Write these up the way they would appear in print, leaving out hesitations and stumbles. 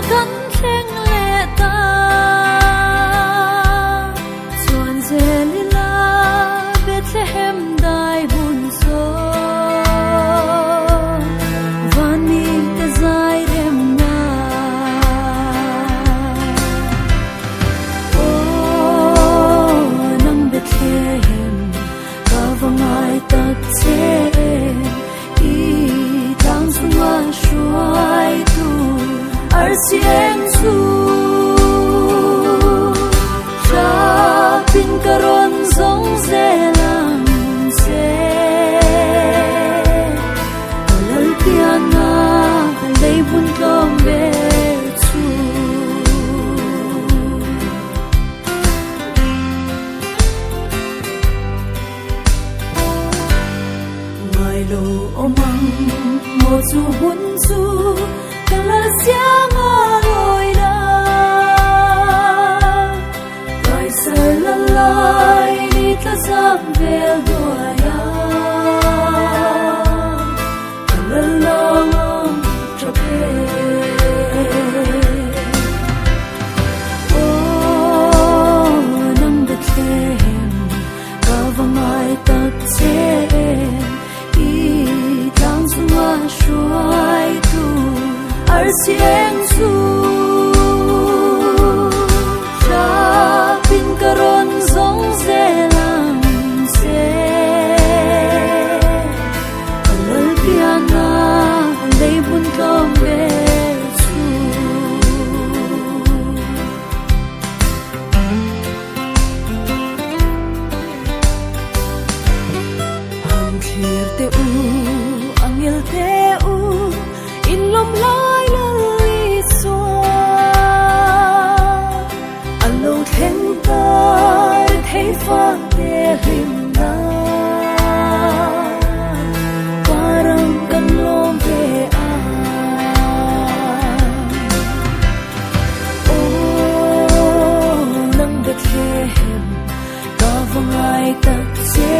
kan thleng le ta chuan zelila Bethlehem dai hun so vani te zai rem na o nang Bethlehem ka vangai tak che i tang sunga shuai tu ar sieng su cha pin karon zong zelang se lal piana lei bun tom be chu mai lo omang mo chu hun chu kala siang a loi la kai sar la lai ni tla sam vel doya kala long chape oh nang Bethlehem ka vangai tak che i tang sunga shuai tu ar sieng su cha pin karon zong zelang se alal piana lei bun tom be chu ang khir te u angel te u in lom lai lali so alo theng tar thei fa te him na parang kan lom ve a oh nang Bethlehem ka vangai tak che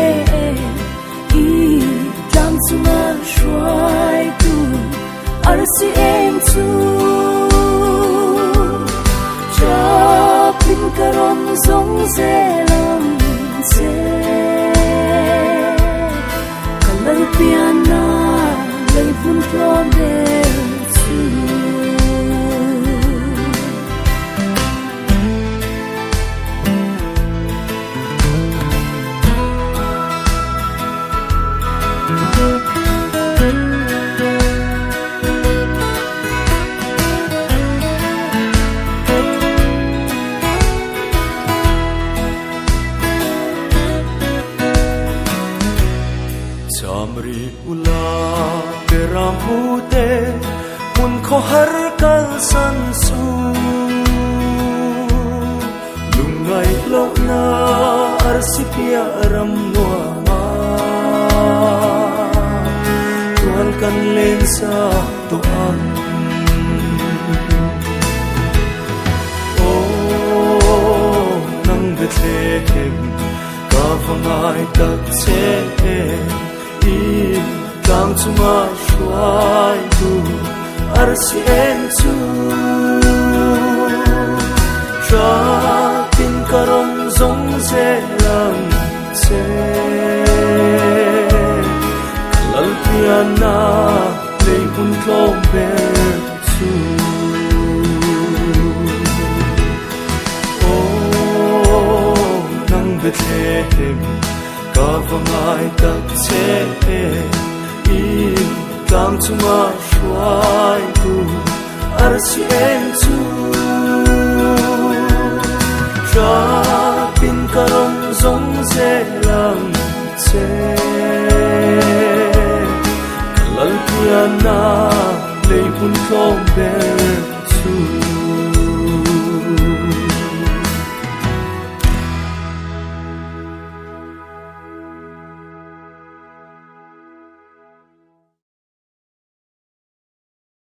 i tang sunga shuai tu ar sieng chu cha pin karon zong zelang se kalal piana lei bun tom be chu Chamri ula peramute mun kho har kal san su lungai lo na arsipia ram nuama tuan kan len sa to an oh nang Bethlehem ka vangai tak che i tang chunga shuai tu ar sieng chu cha tin karon zong zelang che kalal piana lei bun tlom be chu oh nang Bethlehem ka vangai tak che i tang chunga shuai tu ar sieng chu cha pin karon zong zelang che kalal piana lei bun tlom be